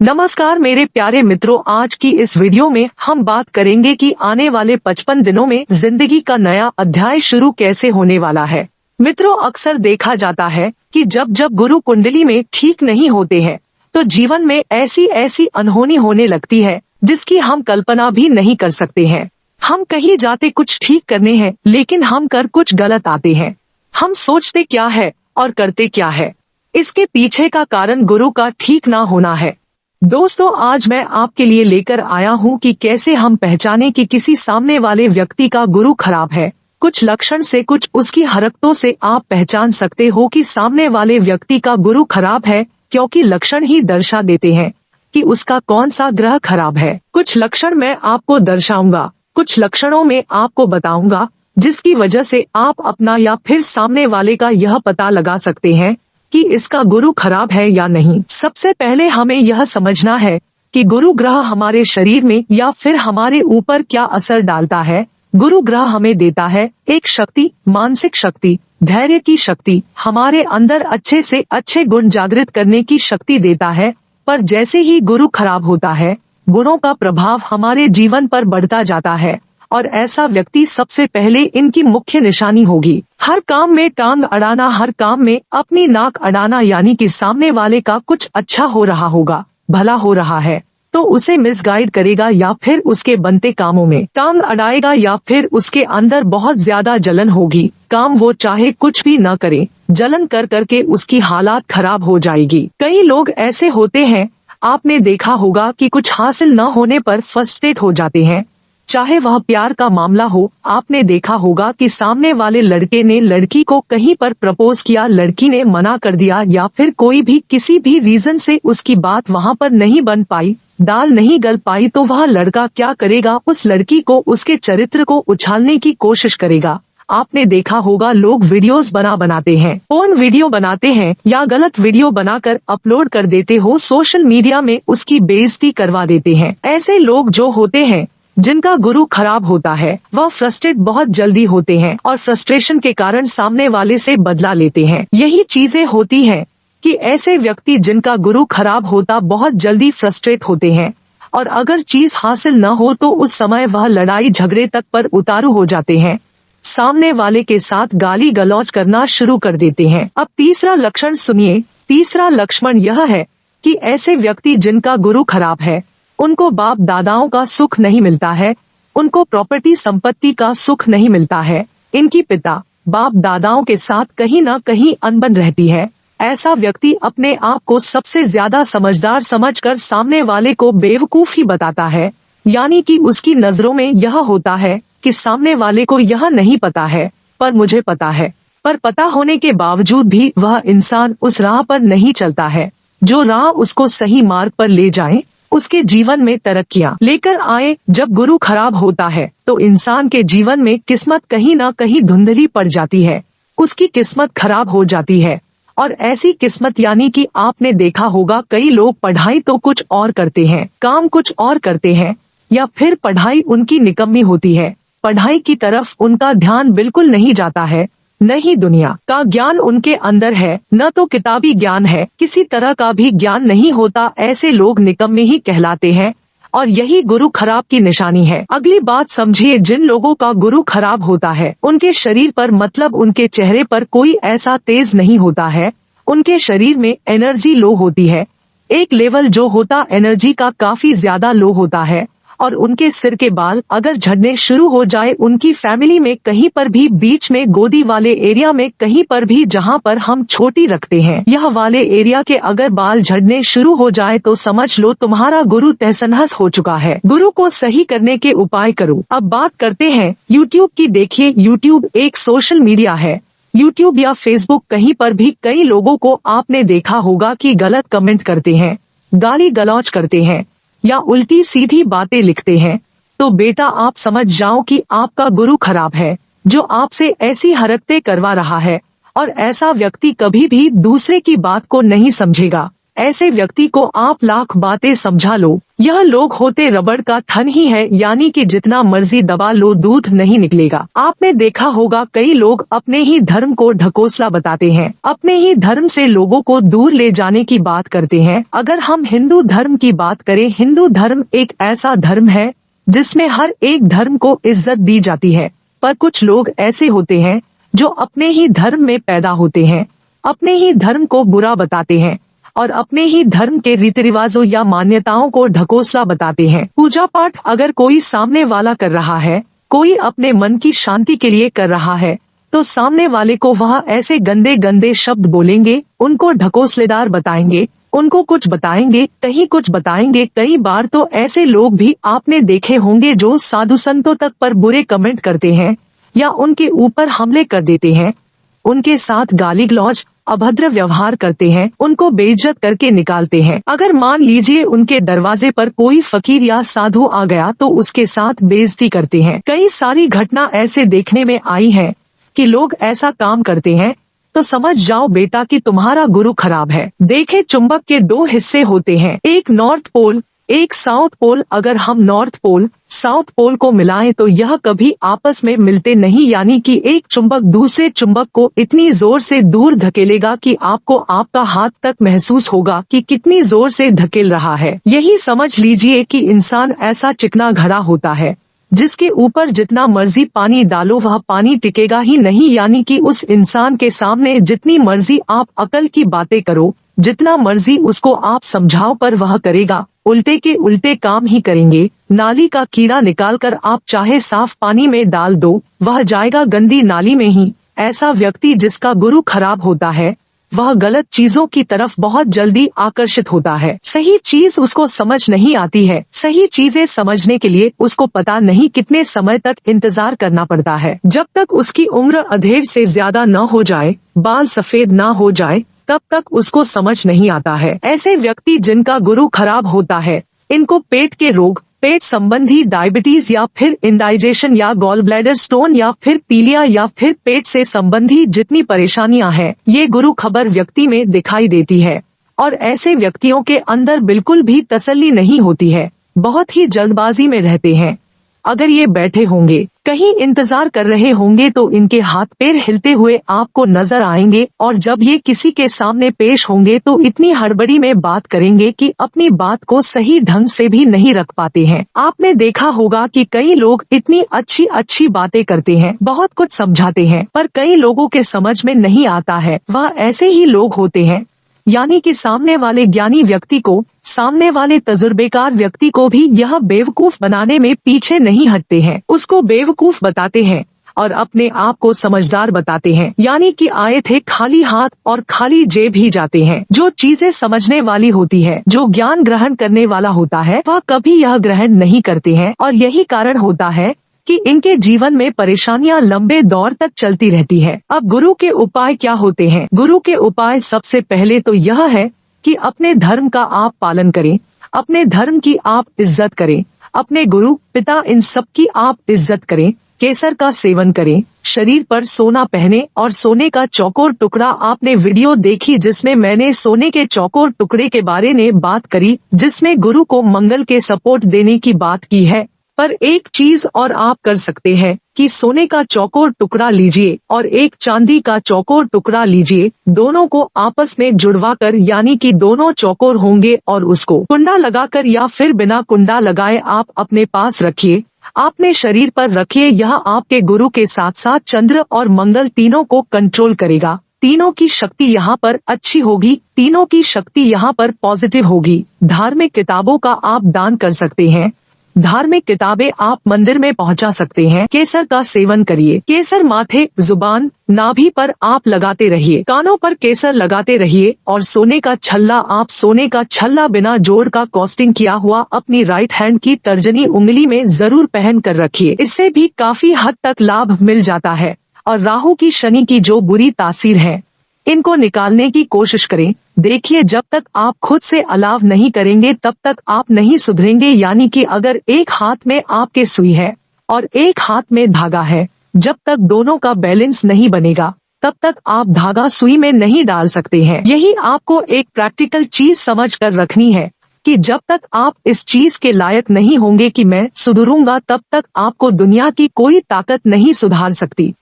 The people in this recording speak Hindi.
नमस्कार मेरे प्यारे मित्रों, आज की इस वीडियो में हम बात करेंगे कि आने वाले 55 दिनों में जिंदगी का नया अध्याय शुरू कैसे होने वाला है। मित्रों, अक्सर देखा जाता है कि जब जब गुरु कुंडली में ठीक नहीं होते हैं तो जीवन में ऐसी ऐसी अनहोनी होने लगती है जिसकी हम कल्पना भी नहीं कर सकते हैं। हम कहीं जाते कुछ ठीक करने हैं लेकिन हम कर कुछ गलत आते हैं। हम सोचते क्या है और करते क्या है। इसके पीछे का कारण गुरु का ठीक ना होना है। दोस्तों, आज मैं आपके लिए लेकर आया हूं कि कैसे हम पहचाने कि किसी सामने वाले व्यक्ति का गुरु खराब है। कुछ लक्षण से, कुछ उसकी हरकतों से आप पहचान सकते हो कि सामने वाले व्यक्ति का गुरु खराब है, क्योंकि लक्षण ही दर्शा देते हैं कि उसका कौन सा ग्रह खराब है। कुछ लक्षण मैं आपको दर्शाऊंगा, कुछ लक्षणों में आपको बताऊंगा, जिसकी वजह से आप अपना या फिर सामने वाले का यह पता लगा सकते हैं कि इसका गुरु खराब है या नहीं। सबसे पहले हमें यह समझना है कि गुरु ग्रह हमारे शरीर में या फिर हमारे ऊपर क्या असर डालता है। गुरु ग्रह हमें देता है एक शक्ति, मानसिक शक्ति, धैर्य की शक्ति, हमारे अंदर अच्छे से अच्छे गुण जागृत करने की शक्ति देता है। पर जैसे ही गुरु खराब होता है, गुणों का प्रभाव हमारे जीवन पर बढ़ता जाता है और ऐसा व्यक्ति सबसे पहले इनकी मुख्य निशानी होगी हर काम में टांग अड़ाना, हर काम में अपनी नाक अड़ाना। यानी कि सामने वाले का कुछ अच्छा हो रहा होगा, भला हो रहा है तो उसे मिसगाइड करेगा या फिर उसके बनते कामों में टांग अड़ाएगा या फिर उसके अंदर बहुत ज्यादा जलन होगी। काम वो चाहे कुछ भी न करे, जलन कर करके उसकी हालात खराब हो जाएगी। कई लोग ऐसे होते हैं, आपने देखा होगा कि कुछ हासिल न होने पर फ्रस्ट्रेट हो जाते हैं, चाहे वह प्यार का मामला हो। आपने देखा होगा कि सामने वाले लड़के ने लड़की को कहीं पर प्रपोज किया, लड़की ने मना कर दिया या फिर कोई भी किसी भी रीजन से उसकी बात वहां पर नहीं बन पाई, दाल नहीं गल पाई, तो वह लड़का क्या करेगा, उस लड़की को, उसके चरित्र को उछालने की कोशिश करेगा। आपने देखा होगा लोग वीडियोस बनाते हैं, फोन वीडियो बनाते हैं या गलत वीडियो बनाकर अपलोड कर देते हो, सोशल मीडिया में उसकी बेइज्जती करवा देते हैं। ऐसे लोग जो होते हैं जिनका गुरु खराब होता है, वह फ्रस्ट्रेट बहुत जल्दी होते हैं और फ्रस्ट्रेशन के कारण सामने वाले से बदला लेते हैं। यही चीजें होती हैं कि ऐसे व्यक्ति जिनका गुरु खराब होता बहुत जल्दी फ्रस्ट्रेट होते हैं और अगर चीज हासिल न हो तो उस समय वह लड़ाई झगड़े तक पर उतारू हो जाते हैं, सामने वाले के साथ गाली गलौज करना शुरू कर देते हैं। अब तीसरा लक्षण सुनिए। तीसरा लक्षण यह है कि ऐसे व्यक्ति जिनका गुरु खराब है, उनको बाप दादाओं का सुख नहीं मिलता है, उनको प्रॉपर्टी संपत्ति का सुख नहीं मिलता है, इनकी पिता बाप दादाओं के साथ कहीं न कहीं अनबन रहती है। ऐसा व्यक्ति अपने आप को सबसे ज्यादा समझदार समझकर सामने वाले को बेवकूफ ही बताता है। यानी कि उसकी नजरों में यह होता है कि सामने वाले को यह नहीं पता है पर मुझे पता है, पर पता होने के बावजूद भी वह इंसान उस राह पर नहीं चलता है जो राह उसको सही मार्ग पर ले जाए, उसके जीवन में तरक्कियां लेकर आए। जब गुरु खराब होता है तो इंसान के जीवन में किस्मत कहीं ना कहीं धुंधली पड़ जाती है, उसकी किस्मत खराब हो जाती है। और ऐसी किस्मत यानी कि आपने देखा होगा कई लोग पढ़ाई तो कुछ और करते हैं, काम कुछ और करते हैं, या फिर पढ़ाई उनकी निकम्मी होती है, पढ़ाई की तरफ उनका ध्यान बिल्कुल नहीं जाता है, न ही दुनिया का ज्ञान उनके अंदर है, न तो किताबी ज्ञान है, किसी तरह का भी ज्ञान नहीं होता। ऐसे लोग निकम्मे ही कहलाते हैं और यही गुरु खराब की निशानी है। अगली बात समझिए, जिन लोगों का गुरु खराब होता है उनके शरीर पर, मतलब उनके चेहरे पर कोई ऐसा तेज नहीं होता है, उनके शरीर में एनर्जी लो होती है, एक लेवल जो होता एनर्जी का काफी ज्यादा लो होता है। और उनके सिर के बाल अगर झड़ने शुरू हो जाए, उनकी फैमिली में कहीं पर भी, बीच में गोदी वाले एरिया में कहीं पर भी जहां पर हम छोटी रखते हैं, यह वाले एरिया के अगर बाल झड़ने शुरू हो जाए तो समझ लो तुम्हारा गुरु तहस-नहस हो चुका है। गुरु को सही करने के उपाय करो। अब बात करते हैं यूट्यूब की। देखिए, यूट्यूब एक सोशल मीडिया है। यूट्यूब या फेसबुक, कहीं पर भी कई लोगों को आपने देखा होगा कि गलत कमेंट करते हैं, गाली गलौज करते हैं या उल्टी सीधी बातें लिखते हैं। तो बेटा, आप समझ जाओ कि आपका गुरु खराब है जो आपसे ऐसी हरकतें करवा रहा है। और ऐसा व्यक्ति कभी भी दूसरे की बात को नहीं समझेगा, ऐसे व्यक्ति को आप लाख बातें समझा लो, यह लोग होते रबड़ का थन ही है, यानी कि जितना मर्जी दबा लो दूध नहीं निकलेगा। आपने देखा होगा कई लोग अपने ही धर्म को ढकोसला बताते हैं, अपने ही धर्म से लोगों को दूर ले जाने की बात करते हैं। अगर हम हिंदू धर्म की बात करें, हिंदू धर्म एक ऐसा धर्म है जिसमें हर एक धर्म को इज्जत दी जाती है, पर कुछ लोग ऐसे होते हैं जो अपने ही धर्म में पैदा होते हैं, अपने ही धर्म को बुरा बताते हैं और अपने ही धर्म के रीति रिवाजों या मान्यताओं को ढकोसला बताते हैं। पूजा पाठ अगर कोई सामने वाला कर रहा है, कोई अपने मन की शांति के लिए कर रहा है, तो सामने वाले को वह ऐसे गंदे गंदे शब्द बोलेंगे, उनको ढकोसलेदार बताएंगे, उनको कुछ बताएंगे, कहीं कुछ बताएंगे। कई बार तो ऐसे लोग भी आपने देखे होंगे जो साधु संतों तक पर बुरे कमेंट करते हैं या उनके ऊपर हमले कर देते हैं, उनके साथ गाली गलौज अभद्र व्यवहार करते हैं, उनको बेइज्जत करके निकालते हैं। अगर मान लीजिए उनके दरवाजे पर कोई फकीर या साधु आ गया तो उसके साथ बेइज्जती करते हैं। कई सारी घटना ऐसे देखने में आई है कि लोग ऐसा काम करते हैं तो समझ जाओ बेटा कि तुम्हारा गुरु खराब है। देखे, चुंबक के दो हिस्से होते हैं, एक नॉर्थ पोल, एक साउथ पोल। अगर हम नॉर्थ पोल साउथ पोल को मिलाएं तो यह कभी आपस में मिलते नहीं, यानी कि एक चुंबक दूसरे चुंबक को इतनी जोर से दूर धकेलेगा कि आपको आपका हाथ तक महसूस होगा कि कितनी जोर से धकेल रहा है। यही समझ लीजिए कि इंसान ऐसा चिकना घड़ा होता है जिसके ऊपर जितना मर्जी पानी डालो वह पानी टिकेगा ही नहीं, यानी कि उस इंसान के सामने जितनी मर्जी आप अकल की बातें करो, जितना मर्जी उसको आप समझाओ, पर वह करेगा उल्टे के उल्टे काम ही करेंगे। नाली का कीड़ा निकालकर आप चाहे साफ पानी में डाल दो, वह जाएगा गंदी नाली में ही। ऐसा व्यक्ति जिसका गुरु खराब होता है वह गलत चीजों की तरफ बहुत जल्दी आकर्षित होता है। सही चीज उसको समझ नहीं आती है, सही चीजें समझने के लिए उसको पता नहीं कितने समय तक इंतजार करना पड़ता है। जब तक उसकी उम्र अधेड़ से ज्यादा न हो जाए, बाल सफेद न हो जाए, तब तक उसको समझ नहीं आता है। ऐसे व्यक्ति जिनका गुरु खराब होता है, इनको पेट के रोग, पेट संबंधी डायबिटीज या फिर इंडाइजेशन या गॉल ब्लैडर स्टोन या फिर पीलिया या फिर पेट से संबंधी जितनी परेशानियां हैं, ये गुरु खबर व्यक्ति में दिखाई देती है। और ऐसे व्यक्तियों के अंदर बिल्कुल भी तसल्ली नहीं होती है, बहुत ही जल्दबाजी में रहते हैं। अगर ये बैठे होंगे, कहीं इंतजार कर रहे होंगे तो इनके हाथ पैर हिलते हुए आपको नजर आएंगे, और जब ये किसी के सामने पेश होंगे तो इतनी हड़बड़ी में बात करेंगे कि अपनी बात को सही ढंग से भी नहीं रख पाते हैं। आपने देखा होगा कि कई लोग इतनी अच्छी अच्छी बातें करते हैं, बहुत कुछ समझाते हैं, पर कई लोगों के समझ में नहीं आता है। वह ऐसे ही लोग होते हैं, यानी कि सामने वाले ज्ञानी व्यक्ति को, सामने वाले तजुर्बेकार व्यक्ति को भी यह बेवकूफ बनाने में पीछे नहीं हटते हैं। उसको बेवकूफ बताते हैं और अपने आप को समझदार बताते हैं, यानी कि आए थे खाली हाथ और खाली जेब ही जाते हैं। जो चीजें समझने वाली होती है, जो ज्ञान ग्रहण करने वाला होता है, वह कभी यह ग्रहण नहीं करते हैं, और यही कारण होता है कि इनके जीवन में परेशानियां लंबे दौर तक चलती रहती है। अब गुरु के उपाय क्या होते हैं? गुरु के उपाय सबसे पहले तो यह है कि अपने धर्म का आप पालन करें, अपने धर्म की आप इज्जत करें, अपने गुरु पिता इन सब की आप इज्जत करें। केसर का सेवन करें, शरीर पर सोना पहने और सोने का चौकोर टुकड़ा। आपने वीडियो देखी जिसमें मैंने सोने के चौकोर टुकड़े के बारे में बात करी, जिसमें गुरु को मंगल के सपोर्ट देने की बात की है। पर एक चीज और आप कर सकते हैं कि सोने का चौकोर टुकड़ा लीजिए और एक चांदी का चौकोर टुकड़ा लीजिए, दोनों को आपस में जुड़वाकर, यानी कि दोनों चौकोर होंगे, और उसको कुंडा लगाकर या फिर बिना कुंडा लगाए आप अपने पास रखिए, आपने शरीर पर रखिए। यह आपके गुरु के साथ साथ चंद्र और मंगल तीनों को कंट्रोल करेगा। तीनों की शक्ति यहाँ पर अच्छी होगी, तीनों की शक्ति यहाँ पर पॉजिटिव होगी। धार्मिक किताबों का आप दान कर सकते हैं, धार्मिक किताबें आप मंदिर में पहुंचा सकते हैं। केसर का सेवन करिए। केसर माथे, जुबान, नाभि पर आप लगाते रहिए, कानों पर केसर लगाते रहिए। और सोने का छल्ला, आप सोने का छल्ला बिना जोड़ का कॉस्टिंग किया हुआ अपनी राइट हैंड की तर्जनी उंगली में जरूर पहन कर रखिए। इससे भी काफी हद तक लाभ मिल जाता है। और राहु की, शनि की जो बुरी तासीर है, इनको निकालने की कोशिश करें। देखिए, जब तक आप खुद से अलाव नहीं करेंगे तब तक आप नहीं सुधरेंगे। यानी कि अगर एक हाथ में आपके सुई है और एक हाथ में धागा है, जब तक दोनों का बैलेंस नहीं बनेगा तब तक आप धागा सुई में नहीं डाल सकते हैं। यही आपको एक प्रैक्टिकल चीज समझ कर रखनी है कि जब तक आप इस चीज के लायक नहीं होंगे कि मैं सुधरूंगा, तब तक आपको दुनिया की कोई ताकत नहीं सुधार सकती।